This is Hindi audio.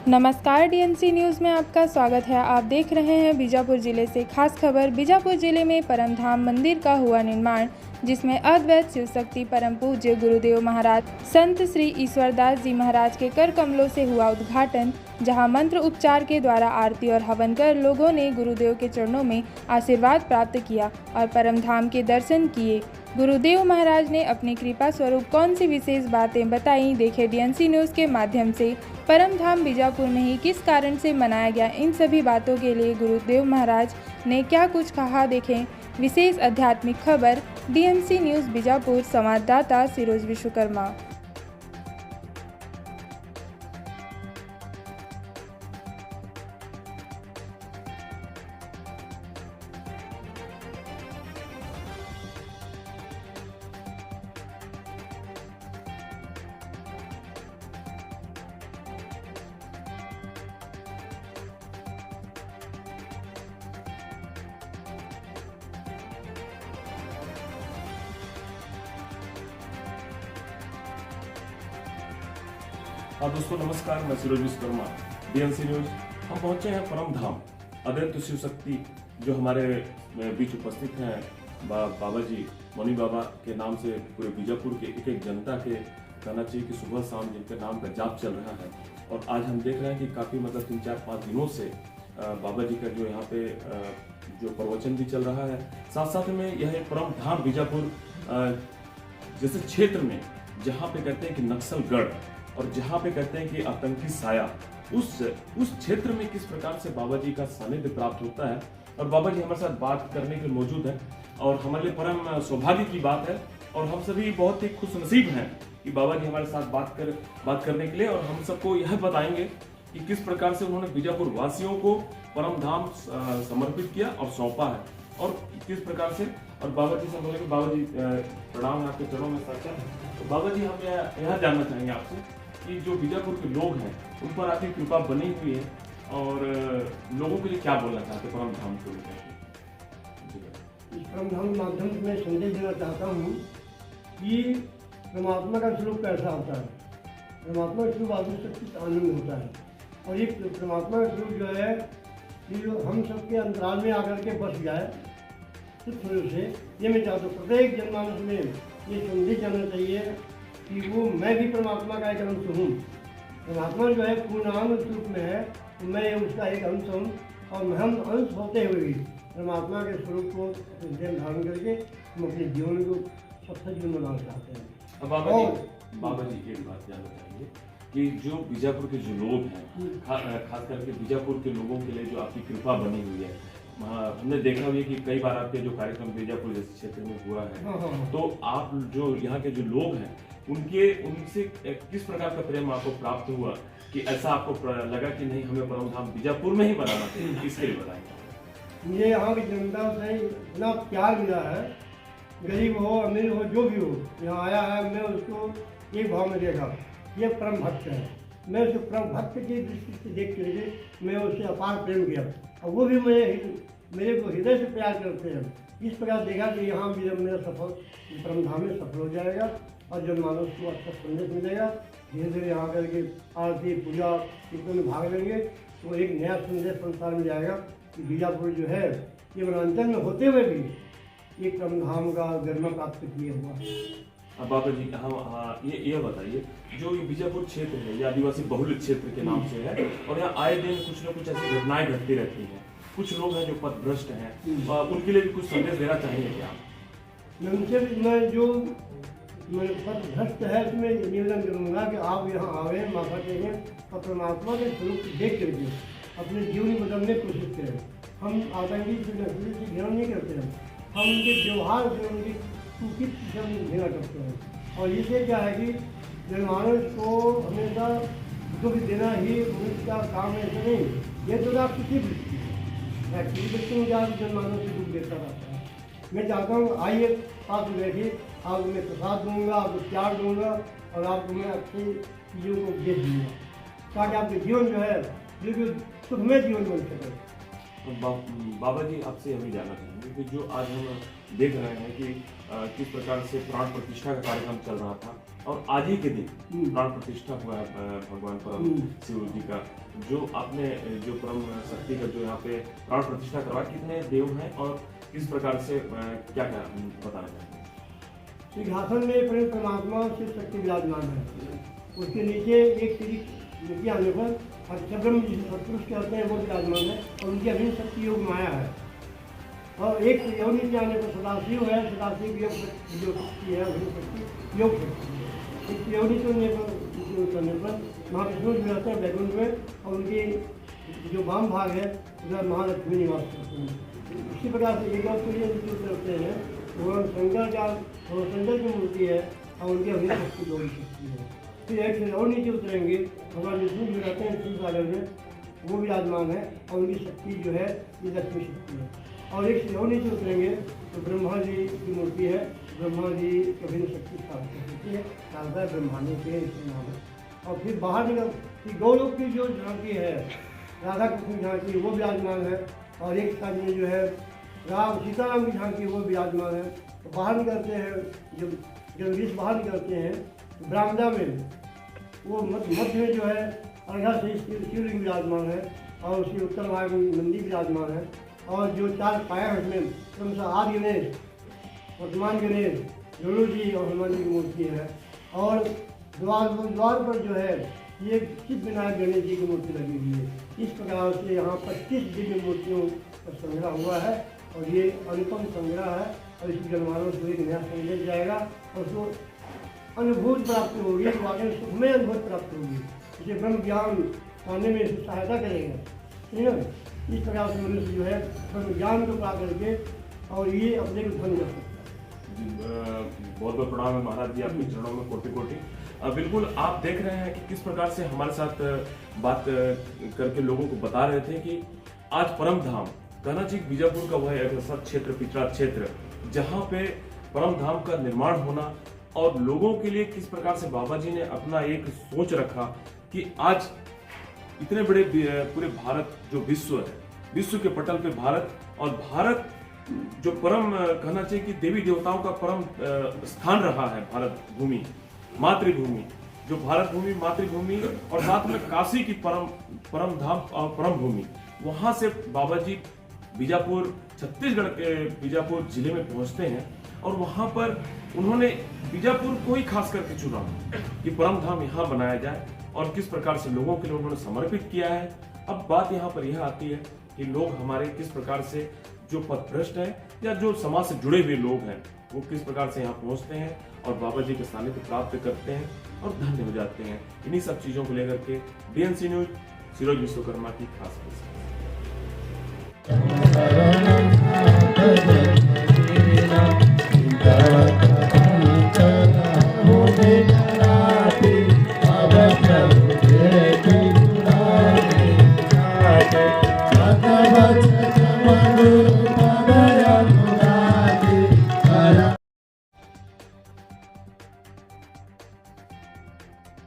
नमस्कार, डीएनसी न्यूज़ में आपका स्वागत है। आप देख रहे हैं बीजापुर जिले से खास खबर। बीजापुर जिले में परमधाम मंदिर का हुआ निर्माण, जिसमें अद्वैत शिव शक्ति परम पूज्य गुरुदेव महाराज संत श्री ईश्वरदास जी महाराज के कर कमलों से हुआ उद्घाटन, जहां मंत्र उपचार के द्वारा आरती और हवन कर लोगों ने गुरुदेव के चरणों में आशीर्वाद प्राप्त किया और परमधाम के दर्शन किए। गुरुदेव महाराज ने अपनी कृपा स्वरूप कौन सी विशेष बातें बताई, देखे डीएनसी न्यूज़ के माध्यम से। परमधाम बीजापुर में ही किस कारण से मनाया गया, इन सभी बातों के लिए गुरुदेव महाराज ने क्या कुछ कहा, देखें विशेष आध्यात्मिक खबर। डीएनसी न्यूज़ बीजापुर, संवाददाता सिरोज विश्वकर्मा। हाँ दोस्तों नमस्कार, मैं सिरोज विश्वकर्मा, डीएनसी न्यूज। हम पहुंचे हैं परमधाम अद्वैत शिव शक्ति जो हमारे बीच उपस्थित हैं। बाबा जी मणि बाबा के नाम से पूरे बीजापुर के एक एक जनता के कहना चाहिए कि सुबह शाम जिनके नाम का जाप चल रहा है। और आज हम देख रहे हैं कि काफ़ी मतलब 3-4-5 दिनों से बाबा जी का जो यहाँ पे जो प्रवचन भी चल रहा है, साथ साथ में यह एक परमधाम बीजापुर जैसे क्षेत्र में जहाँ पे कहते हैं कि नक्सलगढ़ और जहाँ पे कहते हैं कि आतंकी साया, उस क्षेत्र में किस प्रकार से बाबा जी का सानिध्य प्राप्त होता है। और बाबा जी हमारे साथ बात करने के लिए मौजूद है और हमारे लिए परम सौभाग्य की बात है और हम सभी बहुत ही खुश नसीब हैं कि बाबा जी हमारे साथ बात करने के लिए। और हम सबको यह बताएंगे कि किस प्रकार से उन्होंने बीजापुर वासियों को परमधाम समर्पित किया और सौंपा है और किस प्रकार से। और बाबा जी से बोलेंगे, बाबा जी प्रणाम है आपके चरणों में साक्षात। तो बाबा जी हम यह जानना चाहेंगे आपसे कि जो बीजापुर के लोग हैं उन पर आपकी कृपा बनी हुई है और लोगों के लिए क्या बोलना चाहते हैं परमधाम को लेकर। इस परमधाम के माध्यम से मैं संदेश देना चाहता हूँ कि परमात्मा का स्वरूप कैसा होता है। परमात्मा का स्वरूप आदमी सबसे आनंद होता है और ये परमात्मा का स्वरूप जो है कि जो हम सबके अंतराल में आकर के बस जाए स्वरूप से, ये मैं चाहता हूँ। प्रत्येक जनमानस में ये संदेश जाना चाहिए कि वो मैं भी परमात्मा का एक अंश हूँ। परमात्मा जो है पूर्णांग स्वरूप में है, तो मैं उसका एक अंश हूँ और हम अंश होते हुए भी परमात्मा के स्वरूप को धारण करके हम अपने जीवन को सफल जीवन बनाना चाहते हैं। अब बाबा जी एक बात जानना चाहेंगे कि जो बीजापुर के जो लोग हैं, खास करके बीजापुर के लोगों के लिए जो आपकी कृपा बनी हुई है, हमने देखा भी है कि कई बार आपके जो कार्यक्रम बीजापुर जैसे क्षेत्र में हुआ है, तो आप जो यहाँ के जो लोग हैं उनसे किस प्रकार का प्रेम आपको प्राप्त हुआ कि ऐसा आपको लगा कि नहीं हमें परमधाम बीजापुर में ही बनाना चाहिए, इसके लिए बताएंगे। मुझे यहाँ की जनता से इतना प्यार मिला है, गरीब हो अमीर हो जो भी हो यहाँ आया है, मैं उसको एक भाव में देखा, ये परम भक्त है। मैं उस परम भक्त की दृष्टि से देख करके मैं उससे अपार प्रेम किया और वो भी मेरे को हृदय से प्यार करते हैं। इस प्रकार देखा कि यहाँ भी जब मेरा सफल परमधाम में सफल हो जाएगा और जनमानस को अच्छा संदेश मिलेगा, धीरे धीरे यहाँ करके आरती पूजा कीर्तन में भाग लेंगे तो एक नया संदेश संसार में जाएगा कि बीजापुर जो है ये वनांचल में होते हुए भी एक परमधाम का गरिमा प्राप्त किए हुआ है। अब बाबा जी हाँ ये बताइए, जो ये बीजापुर क्षेत्र है ये आदिवासी बहुल क्षेत्र के नाम से है और यहाँ आए दिन कुछ न कुछ ऐसी घटनाएं घटती रहती हैं। कुछ लोग हैं जो पथभ्रष्ट हैं, उनके लिए भी कुछ संदेश देना चाहेंगे क्या? मैं उनसे भी मैं जो पथभ्रष्ट है उसमें निवेदन करूँगा कि आप यहाँ आवे, माथा टेकें और परमात्मा के स्वरूप को देख करके अपने जीवन बदलने की कोशिश करें। हम आतंकी से नस्ली से घृणा नहीं करते हैं, हम उनके व्यवहार से उनकी सूचित से हम घृणा करते हैं। और इससे क्या है कि जनमानस को हमेशा दुख देना ही मनुष्य का काम है, ऐसा नहीं। ये तो आप किसी दृष्टि है, किसी दृष्टि में आप जनमानस से दुख देता रहता है। मैं चाहता हूँ आइए पास बैठिए, आपको मैं प्रसाद दूंगा, आपको प्यार दूंगा और आपको मैं अच्छी चीज़ों को उपदेश दूंगा ताकि आपके जीवन जो है बिल्कुल सुखमय जीवन बन सके। तो बाबा जी आपसे हम जानना चाहेंगे कि जो आज हम देख रहे हैं कि किस प्रकार से प्राण प्रतिष्ठा का कार्यक्रम चल रहा था और आज ही के दिन प्राण प्रतिष्ठा हुआ है भगवान परम शिव जी का। जो आपने जो परम शक्ति का जो यहाँ पे प्राण प्रतिष्ठा करवाया, कितने देव हैं और किस प्रकार से क्या क्या बताना चाहेंगे? सिंहासन में प्रेम परमात्मा शिव शक्ति विराजमान है। उसके नीचे एक श्री नीचे आने पर अक्षब्रह्म जिसे सत्पुरुष कहते हैं वो विराजमान है और उनकी अभिन्न शक्ति योग माया है। और एक योग नीचे आने पर सदाशिव है, सदाशिव योग जो शक्ति है अभिन्न शक्ति योग शक्ति है। एक योग नीचे करने पर महाविष्णु जी रहते हैं बैकुंठ में और उनकी जो वाम भाग है उधर महालक्ष्मी निवास करते हैं। इसी प्रकार से एक और होते हैं वो शंकर का शंकर की मूर्ति है और उनकी अभिन्न शक्ति योग शक्ति है। फिर एक से और नीचे उतरेंगे भगवान विष्णु जो रहते हैं शिव सागर में, वो विराजमान है और उनकी शक्ति जो है ये लक्ष्मी शक्ति है। और एक से और नीचे उतरेंगे तो ब्रह्मा जी की मूर्ति है, ब्रह्मा जी की अभिन्न शक्ति स्थापित होती है, शारदा ब्रह्मांड के नाम है। और फिर बाहर निकल गौलोक की जो झांकी है राधा कृष्ण झांकी वो विराजमान है और एक साइड में जो है राम सीताराम की झांकी वो विराजमान है। तो बाहर निकलते हैं जब ऋषि बाहर निकलते हैं बरामदा में वो मध्य में जो है अर्घा से शिवलिंग विराजमान है और उसके उत्तर भाग में मंदिर विराजमान है। और जो चार पाया है उसमें क्रमशः आदि गणेश, वर्तमान गणेश, जोड़ू जी और हनुमान जी की मूर्ति है। और द्वार पर जो है ये सिद्ध विनायक गणेश जी की मूर्ति लगी हुई है। इस प्रकार से यहाँ 25 दिव्य मूर्तियों का संग्रह हुआ है और ये अनुपम संग्रह है और इस जनमानों से एक नया संदेश जाएगा और उसको अनुभूत प्राप्त होगी, वाकई सुखमय अनुभूत प्राप्त होगी। इसे ब्रह्म ज्ञान पाने में सहायता करेगा, ठीक है। इस प्रकार से मनुष्य जो है ब्रह्म ज्ञान को पा करके और ये अपने को धन कर सकता है। बहुत बहुत प्रणाम है महाराज जी, आपके चरणों में कोटि कोटि। बिल्कुल आप देख रहे हैं कि किस प्रकार से हमारे साथ बात करके लोगों को बता रहे थे कि आज परम धाम कहना चाहिए बीजापुर का वह एक ऐसा क्षेत्र, पिछड़ा क्षेत्र जहाँ पे परम धाम का निर्माण होना और लोगों के लिए किस प्रकार से बाबा जी ने अपना एक सोच रखा कि आज इतने बड़े पूरे भारत जो विश्व है, विश्व के पटल पे भारत और भारत जो परम कहना चाहिए कि देवी देवताओं का परम स्थान रहा है, भारत भूमि मातृभूमि, जो भारत भूमि मातृभूमि और साथ में काशी की परम धाम और परम भूमि, वहां से बाबा जी बीजापुर छत्तीसगढ़ के बीजापुर जिले में पहुंचते हैं और वहां पर उन्होंने बीजापुर को ही खास करके चुना कि परम धाम यहाँ बनाया जाए और किस प्रकार से लोगों के लिए उन्होंने समर्पित किया है। अब बात यहाँ पर यह आती है कि लोग हमारे किस प्रकार से जो पथभ्रष्ट है या जो समाज से जुड़े हुए लोग हैं वो किस प्रकार से यहाँ पहुँचते हैं और बाबा जी के सानिध्य प्राप्त करते हैं और धन्य हो जाते हैं। इन्हीं सब चीजों को लेकर के DNC न्यूज सिरोज विश्वकर्मा की खास